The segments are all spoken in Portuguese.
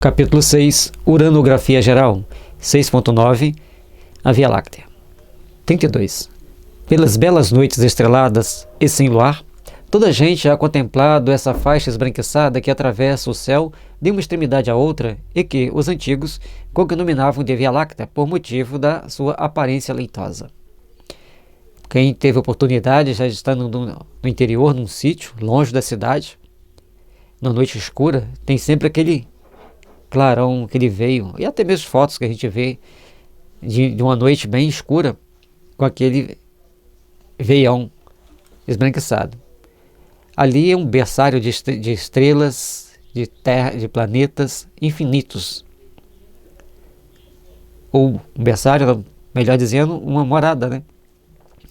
Capítulo 6, Uranografia Geral, 6.9, a Via Láctea. 32. Pelas belas noites estreladas e sem luar, toda a gente ha contemplado essa faixa esbranquiçada que atravessa o céu de uma extremidade à outra e que os antigos cognominavam de Via Láctea por motivo da sua aparência leitosa. Quem teve oportunidade já de estar no interior, num sítio, longe da cidade, na noite escura, tem sempre aquele clarão, aquele veio, e até mesmo fotos que a gente vê de uma noite bem escura, com aquele veião esbranquiçado. Ali é um berçário de estrelas, de terra, de planetas infinitos. Ou um berçário, melhor dizendo, uma morada, né?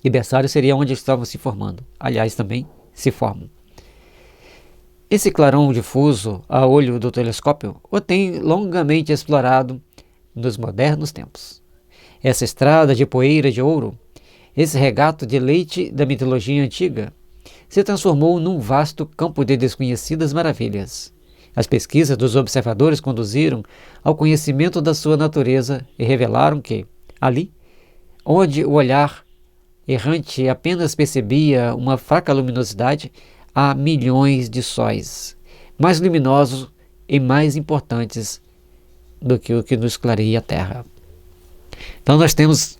E berçário seria onde estavam se formando. Aliás, também se formam. Esse clarão difuso a olho do telescópio o tem longamente explorado nos modernos tempos. Essa estrada de poeira de ouro, esse regato de leite da mitologia antiga, se transformou num vasto campo de desconhecidas maravilhas. As pesquisas dos observadores conduziram ao conhecimento da sua natureza e revelaram que, ali, onde o olhar errante apenas percebia uma fraca luminosidade, há milhões de sóis, mais luminosos e mais importantes do que o que nos clareia a Terra. Então nós temos,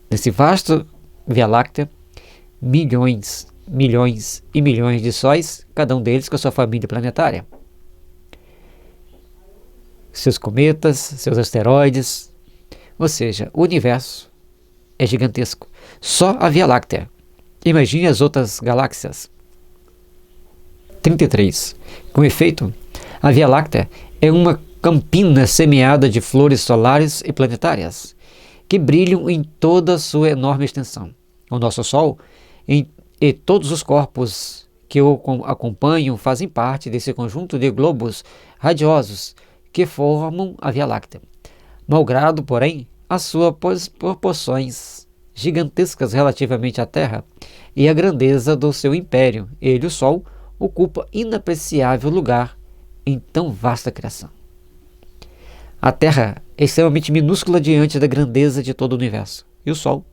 nesse vasto Via Láctea, milhões e milhões de sóis, cada um deles com a sua família planetária. Seus cometas, seus asteroides, ou seja, o universo é gigantesco. Só a Via Láctea. Imagine as outras galáxias. 33. Com efeito, a Via Láctea é uma campina semeada de flores solares e planetárias, que brilham em toda a sua enorme extensão. O nosso Sol e todos os corpos que o acompanham fazem parte desse conjunto de globos radiosos que formam a Via Láctea. Malgrado, porém, as suas proporções gigantescas relativamente à Terra e a grandeza do seu império, ele, o Sol, ocupa inapreciável lugar em tão vasta criação. A Terra é extremamente minúscula diante da grandeza de todo o universo. E o Sol,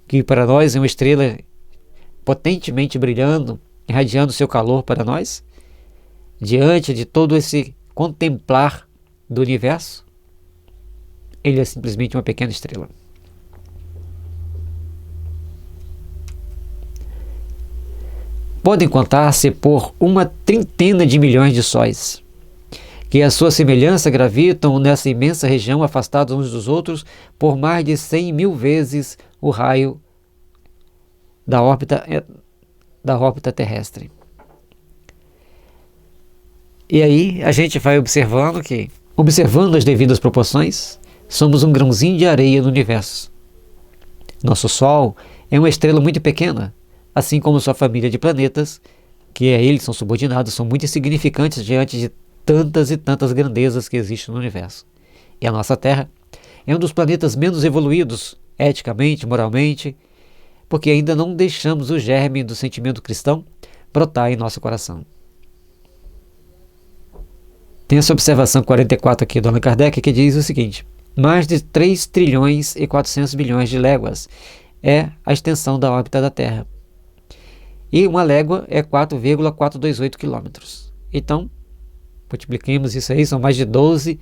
que para nós é uma estrela potentemente brilhando, irradiando seu calor para nós, diante de todo esse contemplar do universo, ele é simplesmente uma pequena estrela. Podem contar-se por uma trintena de milhões de sóis, que à sua semelhança gravitam nessa imensa região, afastados uns dos outros por mais de 100 mil vezes o raio da órbita terrestre. E aí a gente vai observando que, observando as devidas proporções, somos um grãozinho de areia no universo. Nosso Sol é uma estrela muito pequena, assim como sua família de planetas, que a eles são subordinados, são muito insignificantes diante de tantas e tantas grandezas que existem no universo. E a nossa Terra é um dos planetas menos evoluídos, eticamente, moralmente, porque ainda não deixamos o germe do sentimento cristão brotar em nosso coração. Tem essa observação 44 aqui do Allan Kardec, que diz o seguinte: mais de 3 trilhões e 400 bilhões de léguas é a extensão da órbita da Terra. E uma légua é 4,428 quilômetros. Então, multipliquemos isso aí, são mais de 12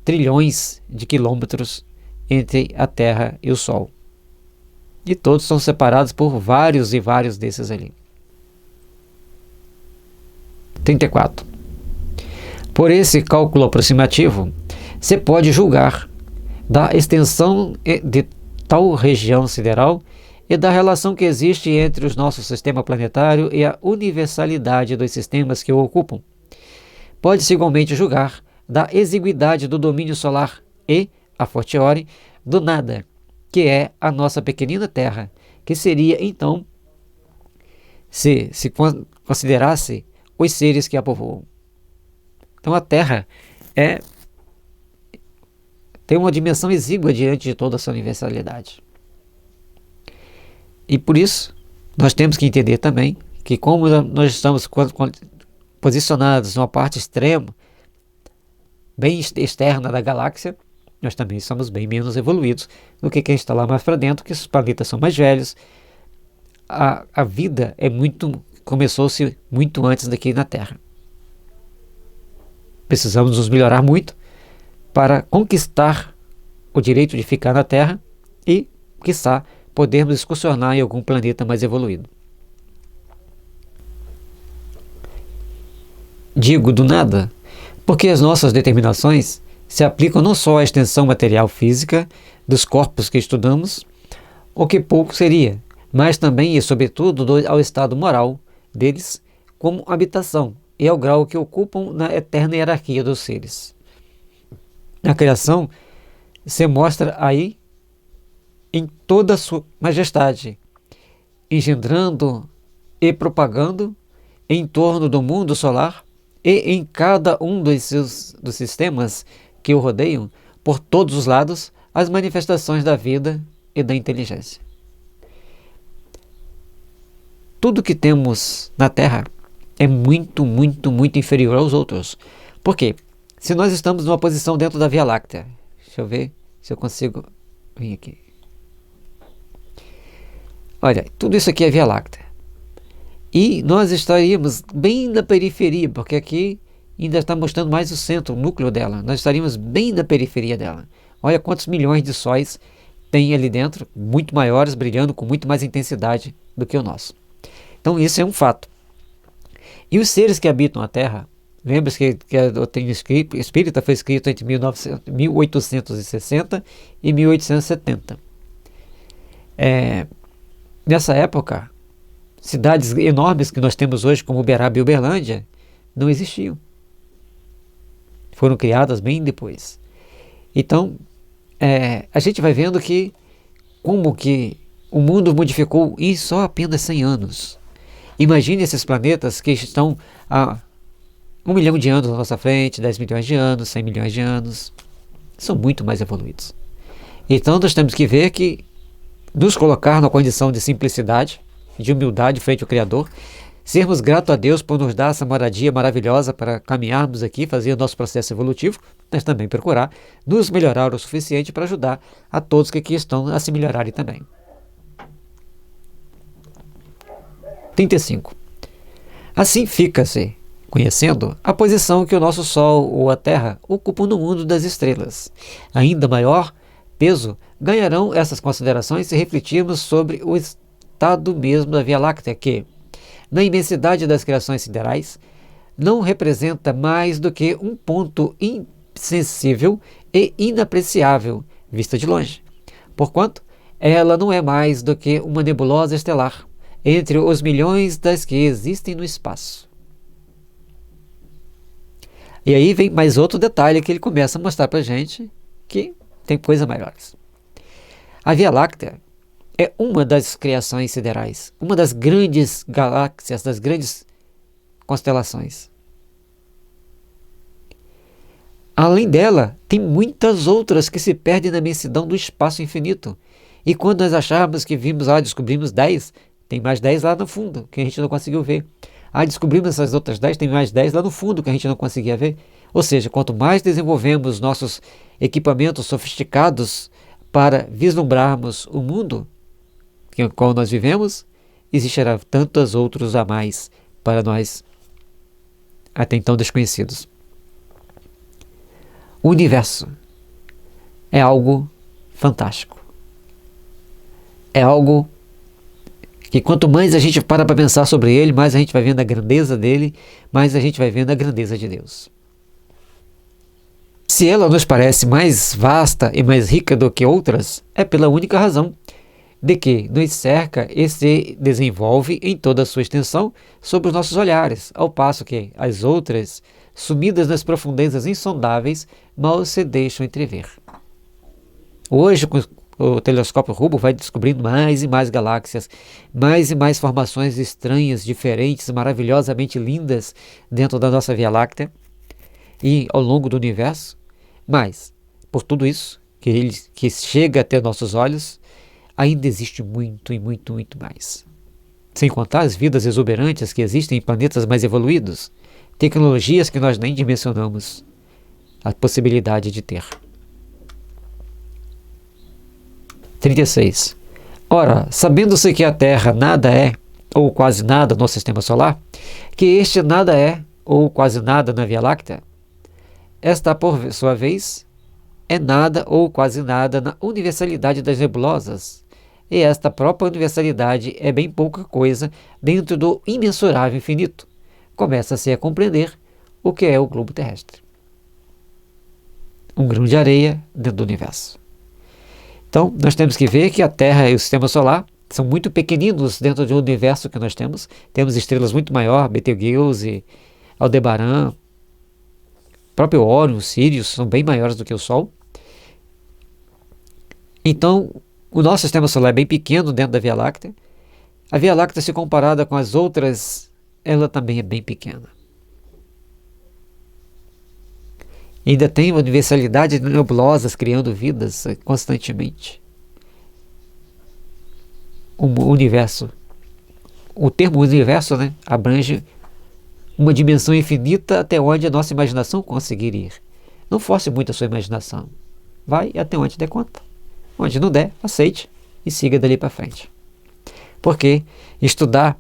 trilhões de quilômetros entre a Terra e o Sol. E todos são separados por vários e vários desses ali. 34. Por esse cálculo aproximativo, se pode julgar da extensão de tal região sideral e da relação que existe entre o nosso sistema planetário e a universalidade dos sistemas que o ocupam. Pode-se igualmente julgar da exiguidade do domínio solar e, a fortiori, do nada, que é a nossa pequenina Terra, que seria, então, se considerasse os seres que a povoam. Então a Terra tem uma dimensão exígua diante de toda essa universalidade. E por isso, nós temos que entender também que, como nós estamos posicionados numa parte extrema, bem externa da galáxia, nós também somos bem menos evoluídos do que quem está lá mais para dentro, que os planetas são mais velhos. A vida começou-se muito antes daqui na Terra. Precisamos nos melhorar muito para conquistar o direito de ficar na Terra e, quiçá, podermos excursionar em algum planeta mais evoluído. Digo do nada, porque as nossas determinações se aplicam não só à extensão material física dos corpos que estudamos, o que pouco seria, mas também e sobretudo ao estado moral deles como habitação e ao grau que ocupam na eterna hierarquia dos seres. A criação se mostra aí em toda a sua majestade, engendrando e propagando em torno do mundo solar e em cada um dos sistemas que o rodeiam, por todos os lados, as manifestações da vida e da inteligência. Tudo que temos na Terra é muito, muito, muito inferior aos outros. Por quê? Se nós estamos numa posição dentro da Via Láctea, deixa eu ver se eu consigo vir aqui. Olha, tudo isso aqui é Via Láctea. E nós estaríamos bem na periferia, porque aqui ainda está mostrando mais o centro, o núcleo dela. Nós estaríamos bem na periferia dela. Olha quantos milhões de sóis tem ali dentro, muito maiores, brilhando com muito mais intensidade do que o nosso. Então isso é um fato. E os seres que habitam a Terra, lembre-se que a doutrina espírita foi escrita entre 1860 e 1870. Nessa época, cidades enormes que nós temos hoje, como Uberaba e Uberlândia, não existiam. Foram criadas bem depois. Então, a gente vai vendo como que o mundo modificou em só apenas 100 anos. Imagine esses planetas que estão a 1 milhão de anos à nossa frente, 10 milhões de anos, 100 milhões de anos. São muito mais evoluídos. Então, nós temos que ver que nos colocar na condição de simplicidade, de humildade frente ao Criador, sermos gratos a Deus por nos dar essa moradia maravilhosa para caminharmos aqui, fazer o nosso processo evolutivo, mas também procurar nos melhorar o suficiente para ajudar a todos que aqui estão a se melhorarem também. 35. Assim fica-se conhecendo a posição que o nosso Sol ou a Terra ocupam no mundo das estrelas. Ainda maior peso ganharão essas considerações se refletirmos sobre o estado mesmo da Via Láctea, que, na imensidade das criações siderais, não representa mais do que um ponto insensível e inapreciável, vista de longe, porquanto ela não é mais do que uma nebulosa estelar, entre os milhões das que existem no espaço. E aí vem mais outro detalhe que ele começa a mostrar para a gente, que tem coisas maiores. A Via Láctea é uma das criações siderais, uma das grandes galáxias, das grandes constelações. Além dela, tem muitas outras que se perdem na imensidão do espaço infinito. E quando nós acharmos que descobrimos 10, tem mais 10 lá no fundo, que a gente não conseguiu ver. Descobrimos essas outras 10, tem mais 10 lá no fundo, que a gente não conseguia ver. Ou seja, quanto mais desenvolvemos nossos equipamentos sofisticados para vislumbrarmos o mundo em qual nós vivemos, existirá tantos outros a mais para nós até então desconhecidos. O universo é algo fantástico. É algo que quanto mais a gente para pensar sobre ele, mais a gente vai vendo a grandeza dele, mais a gente vai vendo a grandeza de Deus. Se ela nos parece mais vasta e mais rica do que outras, é pela única razão de que nos cerca e se desenvolve em toda a sua extensão sob os nossos olhares, ao passo que as outras, sumidas nas profundezas insondáveis, mal se deixam entrever. Hoje, com o telescópio Hubble vai descobrindo mais e mais galáxias, mais e mais formações estranhas, diferentes, maravilhosamente lindas dentro da nossa Via Láctea e ao longo do universo. Mas, por tudo isso que chega até nossos olhos, ainda existe muito e muito, muito mais. Sem contar as vidas exuberantes que existem em planetas mais evoluídos, tecnologias que nós nem dimensionamos. a possibilidade de ter. 36. Ora, sabendo-se que a Terra nada é, ou quase nada no Sistema Solar, que este nada é, ou quase nada na Via Láctea, esta, por sua vez, é nada ou quase nada na universalidade das nebulosas, e esta própria universalidade é bem pouca coisa dentro do imensurável infinito. Começa-se a compreender o que é o globo terrestre. Um grão de areia dentro do universo. Então, nós temos que ver que a Terra e o Sistema Solar são muito pequeninos dentro do universo que nós temos. Temos estrelas muito maiores, Betelgeuse, Aldebaran, próprio Órion, Sirius, são bem maiores do que o Sol. Então, o nosso Sistema Solar é bem pequeno dentro da Via Láctea. A Via Láctea, se comparada com as outras, ela também é bem pequena. Ainda tem uma universalidade de nebulosas criando vidas constantemente. O universo, o termo universo, né, abrange uma dimensão infinita até onde a nossa imaginação conseguir ir. Não force muito a sua imaginação. Vai até onde der conta. Onde não der, aceite e siga dali para frente. Porque estudar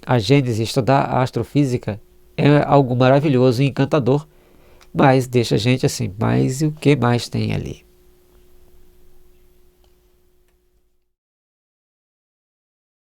a Gênese, estudar a astrofísica é algo maravilhoso e encantador, mas deixa a gente assim, mas e o que mais tem ali?